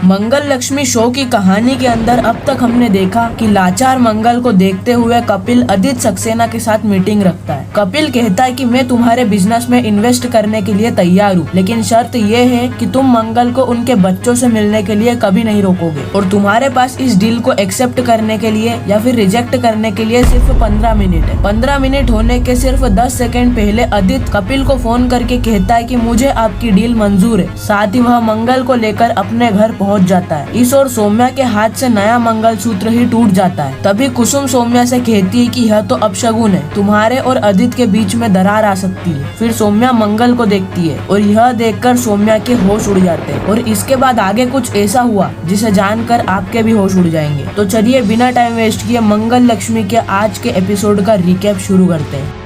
मंगल Lakshmi show की कहानी के अंदर अब तक हमने देखा कि लाचार मंगल को देखते हुए कपिल आदित्य सक्सेना के साथ मीटिंग रखता है। कपिल कहता है कि मैं तुम्हारे बिजनेस में इन्वेस्ट करने के लिए तैयार हूँ, लेकिन शर्त ये है कि तुम मंगल को उनके बच्चों से मिलने के लिए कभी नहीं रोकोगे और तुम्हारे पास इस डील को एक्सेप्ट करने के लिए या फिर रिजेक्ट करने के लिए सिर्फ 15 मिनट है। 15 मिनट होने के सिर्फ 10 सेकंड पहले आदित्य कपिल को फोन करके कहता है कि मुझे आपकी डील मंजूर है। साथ ही वह मंगल को लेकर अपने घर पहुंच जाता है। इस और सौम्या के हाथ से नया मंगलसूत्र ही टूट जाता है। तभी कुसुम सौम्या से कहती है कि यह तो अपशगुन है, तुम्हारे और आदित्य के बीच में दरार आ सकती है। फिर सौम्या मंगल को देखती है और यह देखकर सौम्या के होश उड़ जाते हैं और इसके बाद आगे कुछ ऐसा हुआ जिसे जानकर आपके भी होश उड़ जाएंगे। तो चलिए बिना टाइम वेस्ट किए मंगल लक्ष्मी के आज के एपिसोड का रिकैप शुरू करते हैं।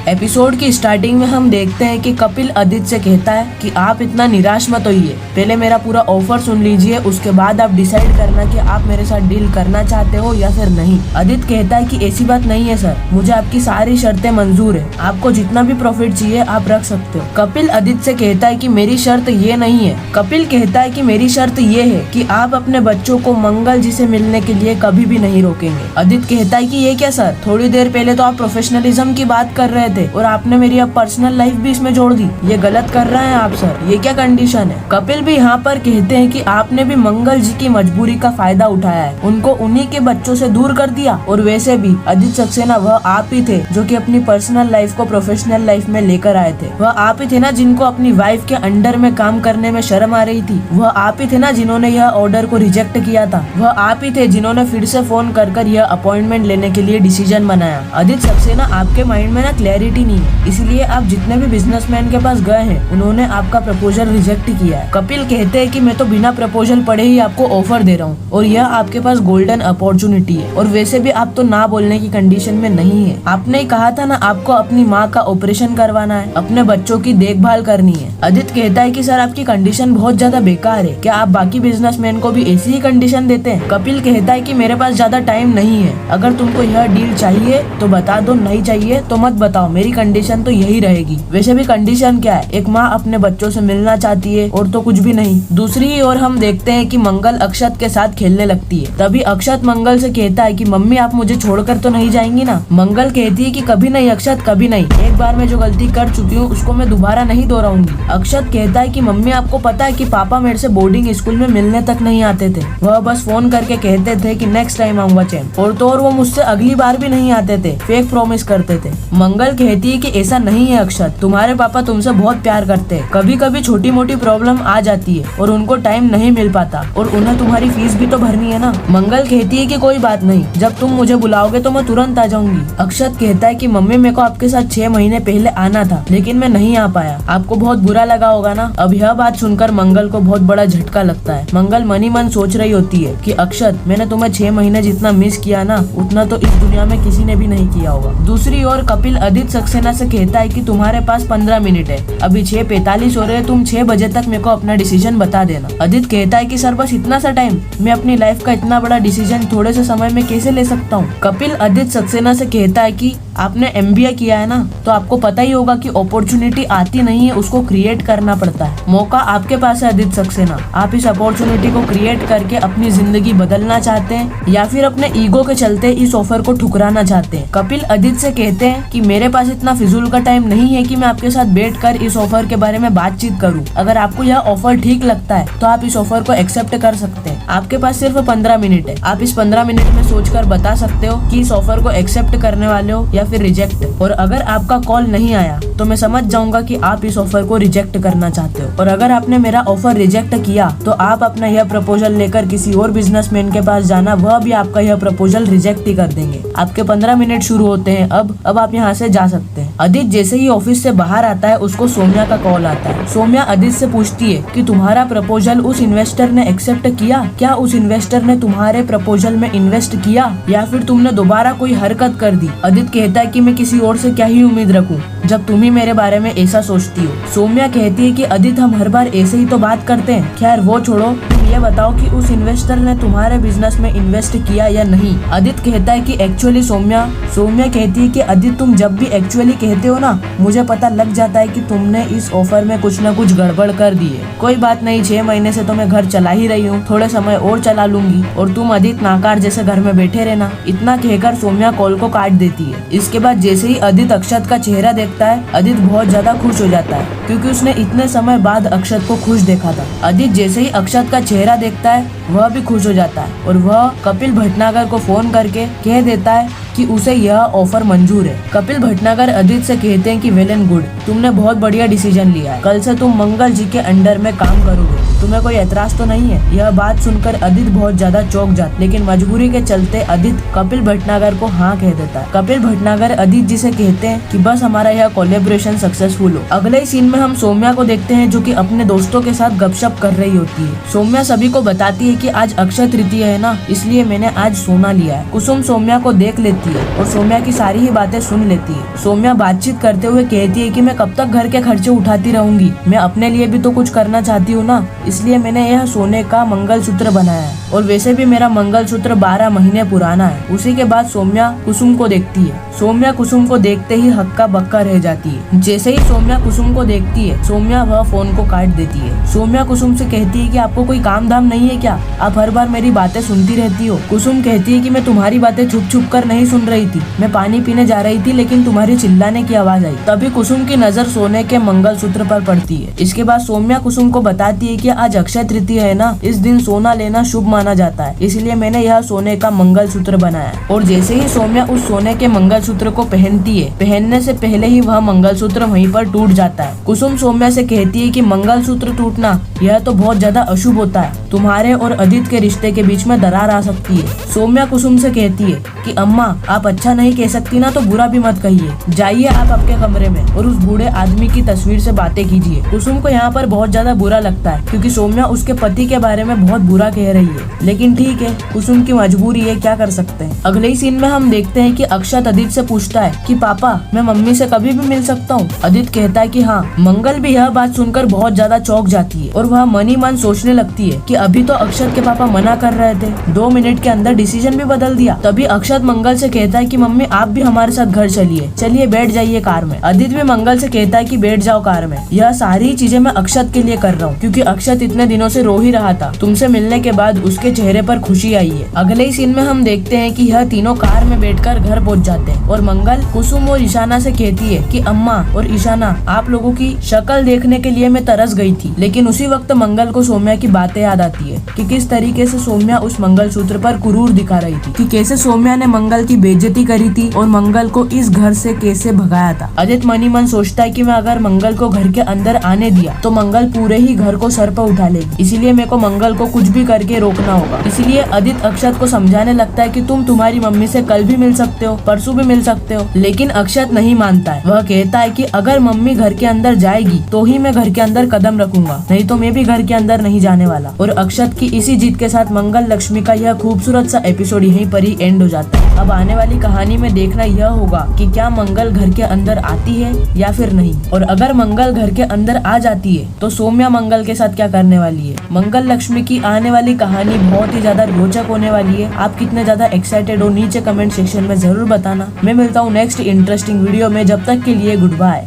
एपिसोड की स्टार्टिंग में हम देखते हैं कि कपिल आदित्य से कहता है कि आप इतना निराश मत होइए, पहले मेरा पूरा ऑफर सुन लीजिए, उसके बाद आप डिसाइड करना कि आप मेरे साथ डील करना चाहते हो या फिर नहीं। आदित्य कहता है कि ऐसी बात नहीं है सर, मुझे आपकी सारी शर्तें मंजूर है, आपको जितना भी प्रॉफिट चाहिए आप रख सकते हो। कपिल आदित्य से कहता है कि मेरी शर्त ये नहीं है। कपिल कहता है कि मेरी शर्त ये है कि आप अपने बच्चों को मंगल जी से मिलने के लिए कभी भी नहीं रोकेंगे। आदित्य कहता है कि ये क्या सर, थोड़ी देर पहले तो आप प्रोफेशनलिज्म की बात कर रहे थे और आपने मेरी अब पर्सनल लाइफ भी इसमें जोड़ दी, ये गलत कर रहे हैं आप सर, ये क्या कंडीशन है। कपिल भी यहाँ पर कहते हैं कि आपने भी मंगल जी की मजबूरी का फायदा उठाया है, उनको उन्हीं के बच्चों से दूर कर दिया और वैसे भी आदित्य सक्सेना वह आप ही थे जो कि अपनी पर्सनल लाइफ को प्रोफेशनल लाइफ में लेकर आए थे। वह आप ही थे ना जिनको अपनी वाइफ के अंडर में काम करने में शर्म आ रही थी। वह आप ही थे ना जिन्होंने यह ऑर्डर को रिजेक्ट किया था। वह आप ही थे जिन्होंने फिर से फोन कर यह अपॉइंटमेंट लेने के लिए डिसीजन बनाया। आदित्य सक्सेना आपके माइंड में ना क्लैरिटी नहीं है, इसलिए आप जितने भी बिजनेसमैन के पास गए हैं उन्होंने आपका प्रपोजल रिजेक्ट किया है। कपिल कहते हैं कि मैं तो बिना प्रपोजल पढ़े ही आपको ऑफर दे रहा हूँ और यह आपके पास गोल्डन अपॉर्चुनिटी है और वैसे भी आप तो ना बोलने की कंडीशन में नहीं है। आपने कहा था ना आपको अपनी माँ का ऑपरेशन करवाना है, अपने बच्चों की देखभाल करनी है। आदित्य कहता है कि सर आपकी कंडीशन बहुत ज्यादा बेकार है, क्या आप बाकी बिजनेसमैन को भी ऐसी ही कंडीशन देते हैं। कपिल कहता है कि मेरे पास ज्यादा टाइम नहीं है, अगर तुमको यह डील चाहिए तो बता दो, नहीं चाहिए तो मत बताओ, मेरी कंडीशन तो यही रहेगी। वैसे भी कंडीशन क्या है, एक माँ अपने बच्चों से मिलना चाहती है और तो कुछ भी नहीं। दूसरी ओर हम देखते हैं कि मंगल अक्षत के साथ खेलने लगती है। तभी अक्षत मंगल से कहता है कि मम्मी आप मुझे छोड़कर तो नहीं जाएंगी ना। मंगल कहती है कि कभी नहीं अक्षत, कभी नहीं, एक बार मैं जो गलती कर चुकी हूँ उसको मैं दोबारा नहीं दोहराऊंगी। अक्षत कहता है कि मम्मी आपको पता है कि पापा मेरे से बोर्डिंग स्कूल में मिलने तक नहीं आते थे, वह बस फोन करके कहते थे कि नेक्स्ट टाइम आऊंगा चैन, और तो और वो मुझसे अगली बार भी नहीं आते थे, फेक प्रॉमिस करते थे। मंगल कहती है कि ऐसा नहीं है अक्षत, तुम्हारे पापा तुमसे बहुत प्यार करते हैं, कभी कभी छोटी मोटी प्रॉब्लम आ जाती है और उनको टाइम नहीं मिल पाता और उन्हें तुम्हारी फीस भी तो भरनी है ना। मंगल कहती है कि कोई बात नहीं, जब तुम मुझे बुलाओगे तो मैं तुरंत आ जाऊंगी। अक्षत कहता है कि मम्मी मेरे को आपके साथ 6 महीने पहले आना था लेकिन मैं नहीं आ पाया, आपको बहुत बुरा लगा होगा ना। अब यह बात सुनकर मंगल को बहुत बड़ा झटका लगता है। मंगल मनी मन सोच रही होती है कि अक्षत मैंने तुम्हें 6 महीने जितना मिस किया ना उतना तो इस दुनिया में किसी ने भी नहीं किया होगा। दूसरी ओर कपिल आदित्य सक्सेना से कहता है कि तुम्हारे पास 15 मिनट है, अभी 6:45 हो रहे हैं, तुम 6 बजे तक मेरे को अपना डिसीजन बता देना। आदित्य कहता है कि सर बस इतना सा टाइम, मैं अपनी लाइफ का इतना बड़ा डिसीजन थोड़े से समय में कैसे ले सकता हूँ। कपिल आदित्य सक्सेना से कहता है कि आपने MBA किया है ना, तो आपको पता ही होगा कि अपॉर्चुनिटी आती नहीं है, उसको क्रिएट करना पड़ता है। मौका आपके पास है आदित्य सक्सेना, आप इस अपॉर्चुनिटी को क्रिएट करके अपनी जिंदगी बदलना चाहते हैं या फिर अपने ईगो के चलते इस ऑफर को ठुकराना चाहते हैं। कपिल आदित्य से कहते हैं कि मेरे पास इतना फिजूल का टाइम नहीं है कि मैं आपके साथ बैठकर इस ऑफर के बारे में बातचीत करूं। अगर आपको यह ऑफर ठीक लगता है तो आप इस ऑफर को एक्सेप्ट कर सकते हैं। आपके पास सिर्फ 15 मिनट है, आप इस 15 मिनट में सोचकर बता सकते हो कि इस ऑफर को एक्सेप्ट करने वाले हो या फिर रिजेक्ट। और अगर आपका कॉल नहीं आया तो मैं समझ जाऊंगा कि आप इस ऑफर को रिजेक्ट करना चाहते हो, और अगर आपने मेरा ऑफर रिजेक्ट किया तो आप अपना यह प्रपोजल लेकर किसी और बिजनेसमैन के पास जाना, वह भी आपका यह प्रपोजल रिजेक्ट ही कर देंगे। आपके 15 मिनट शुरू होते हैं अब आप यहाँ से जा सकते हैं। आदित्य जैसे ही ऑफिस से बाहर आता है उसको सौम्या का कॉल आता है। सौम्या आदित्य से पूछती है कि तुम्हारा प्रपोजल उस इन्वेस्टर ने एक्सेप्ट किया, क्या उस इन्वेस्टर ने तुम्हारे प्रपोजल में इन्वेस्ट किया या फिर तुमने दोबारा कोई हरकत कर दी। आदित्य कहता है कि मैं किसी और से क्या ही उम्मीद रखूं जब तुम ही मेरे बारे में ऐसा सोचती हो। सौम्या कहती है कि आदित्य हम हर बार ऐसे ही तो बात करते हैं, खैर वो छोड़ो, तुम ये बताओ कि उस इन्वेस्टर ने तुम्हारे बिजनेस में इन्वेस्ट किया या नहीं। आदित्य कहता है कि एक्चुअली सौम्या कहती है कि आदित्य तुम जब भी एक्चुअली कहते हो ना, मुझे पता लग जाता है कि तुमने इस ऑफर में कुछ न कुछ गड़बड़ कर दी है। कोई बात नहीं, 6 महीने से तो मैं घर चला ही रही हूँ, थोड़े समय और चला लूंगी और तुम आदित्य नाकार जैसे घर में बैठे रहना। इतना कहकर सौम्या कॉल को काट देती है। इसके बाद जैसे ही आदित्य अक्षत का चेहरा देखता है, आदित्य बहुत ज्यादा खुश हो जाता है क्योंकि उसने इतने समय बाद अक्षत को खुश देखा था। आदित्य जैसे ही अक्षत का चेहरा देखता है, वह भी खुश हो जाता है और वह कपिल भटनागर को फोन करके कह देता है कि उसे यह ऑफर मंजूर है। कपिल भटनागर आदित्य से कहते हैं कि वेल एंड गुड, तुमने बहुत बढ़िया डिसीजन लिया है। कल से तुम मंगल जी के अंडर में काम करोगे, तुम्हें कोई एतराज तो नहीं है। यह बात सुनकर आदित्य बहुत ज्यादा चौंक जाता, लेकिन मजबूरी के चलते आदित्य कपिल भटनागर को हाँ कह देता है। कपिल भटनागर आदित्य जी से कहते हैं कि बस हमारा यह कोलेब्रेशन सक्सेसफुल हो। अगले ही सीन में हम सौम्या को देखते हैं जो कि अपने दोस्तों के साथ गपशप कर रही होती है। सौम्या सभी को बताती है कि आज अक्षय तृतीया है ना, इसलिए मैंने आज सोना लिया है। कुसुम सौम्या को देख लेती है और सौम्या की सारी ही बातें सुन लेती है। सौम्या बातचीत करते हुए कहती है कि मैं कब तक घर के खर्चे उठाती रहूंगी, मैं अपने लिए भी तो कुछ करना चाहती हूँ ना, इसलिए मैंने यह सोने का मंगलसूत्र बनाया है और वैसे भी मेरा मंगलसूत्र 12 महीने पुराना है। उसी के बाद सौम्या कुसुम को देखती है। सौम्या कुसुम को देखते ही हक्का बक्का रह जाती है। जैसे ही सौम्या कुसुम को देखती है, सौम्या वह फोन को काट देती है। सौम्या कुसुम से कहती है कि आपको कोई काम धाम नहीं है क्या, आप हर बार मेरी बातें सुनती रहती हो। कुसुम कहती है कि मैं तुम्हारी बातें छुप छुप कर नहीं सुन रही थी, मैं पानी पीने जा रही थी लेकिन तुम्हारी चिल्लाने की आवाज आई। तभी कुसुम की नजर सोने के मंगलसूत्र पर पड़ती है। इसके बाद सौम्या कुसुम को बताती है कि आज अक्षय तृतीया है ना, इस दिन सोना लेना शुभ माना जाता है, इसलिए मैंने यह सोने का मंगलसूत्र बनाया है। और जैसे ही सौम्या उस सोने के मंगलसूत्र को पहनती है, पहनने से पहले ही वह मंगलसूत्र वहीं पर टूट जाता है। कुसुम सौम्या से कहती है कि मंगलसूत्र टूटना यह तो बहुत ज्यादा अशुभ होता है, तुम्हारे और आदित्य के रिश्ते के बीच में दरार आ सकती है। सौम्या कुसुम से कहती है कि अम्मा आप अच्छा नहीं कह सकती ना, तो बुरा भी मत कहिए, जाइए आप आपके कमरे में और उस बूढ़े आदमी की तस्वीर से बातें कीजिए। कुसुम को यहाँ पर बहुत ज्यादा बुरा लगता है क्योंकि सौम्या उसके पति के बारे में बहुत बुरा कह रही है, लेकिन ठीक है, कुसुम की मजबूरी है, क्या कर सकते हैं। अगले ही सीन में हम देखते हैं कि अक्षत आदित्य से पूछता है कि पापा मैं मम्मी से कभी भी मिल सकता हूँ। आदित्य कहता है कि हाँ। मंगल भी यह बात सुनकर बहुत ज्यादा चौंक जाती है और वह मन ही मन सोचने लगती है कि अभी तो अक्षत के पापा मना कर रहे थे, 2 मिनट के अंदर डिसीजन भी बदल दिया। तभी अक्षत मंगल से कहता है कि मम्मी आप भी हमारे साथ घर चलिए, चलिए बैठ जाइए कार में। आदित्य भी मंगल से कहता है कि बैठ जाओ कार में, यह सारी चीजें मैं अक्षत के लिए कर रहा हूँ क्योंकि अक्षत इतने दिनों से रो ही रहा था, तुमसे मिलने के बाद उसके चेहरे पर खुशी आई है। अगले ही सीन में हम देखते हैं कि यह तीनों कार में बैठकर घर पहुंच जाते हैं और मंगल कुसुम और ईशाना से कहती है कि अम्मा और ईशाना आप लोगों की शक्ल देखने के लिए मैं तरस गई थी। लेकिन उसी वक्त मंगल को सौम्या की बातें याद आती है कि किस तरीके से सौम्या उस मंगलसूत्र पर क्रूर दिखा रही थी, कि कैसे सौम्या ने मंगल की बेइज्जती करी थी और मंगल को इस घर से कैसे भगाया था। आदित्य मनी मन सोचता है कि मैं अगर मंगल को घर के अंदर आने दिया तो मंगल पूरे ही घर को सर पर उठा लेगी, इसीलिए मेरे को मंगल को कुछ भी करके रोकना होगा। इसीलिए आदित्य अक्षत को समझाने लगता है कि तुम तुम्हारी मम्मी से कल भी मिल सकते हो, परसों भी मिल सकते हो, लेकिन अक्षत नहीं मानता है। वह कहता है कि अगर मम्मी घर के अंदर जाएगी तो ही मैं घर के अंदर कदम रखूंगा, नहीं तो मैं भी घर के अंदर नहीं जाने वाला। और अक्षत की इसी जीत के साथ मंगल लक्ष्मी का यह खूबसूरत सा एपिसोड यहीं पर ही एंड हो जाता है। अब आने वाली कहानी में देखना यह होगा कि क्या मंगल घर के अंदर आती है या फिर नहीं, और अगर मंगल घर के अंदर आ जाती है तो सौम्या मंगल के साथ क्या करने वाली है। मंगल लक्ष्मी की आने वाली कहानी बहुत ही ज्यादा रोचक होने वाली है। आप कितने ज्यादा एक्साइटेड हो नीचे कमेंट सेक्शन में जरूर बताना। मैं मिलता हूँ नेक्स्ट इंटरेस्टिंग वीडियो में, जब तक के लिए गुड बाय।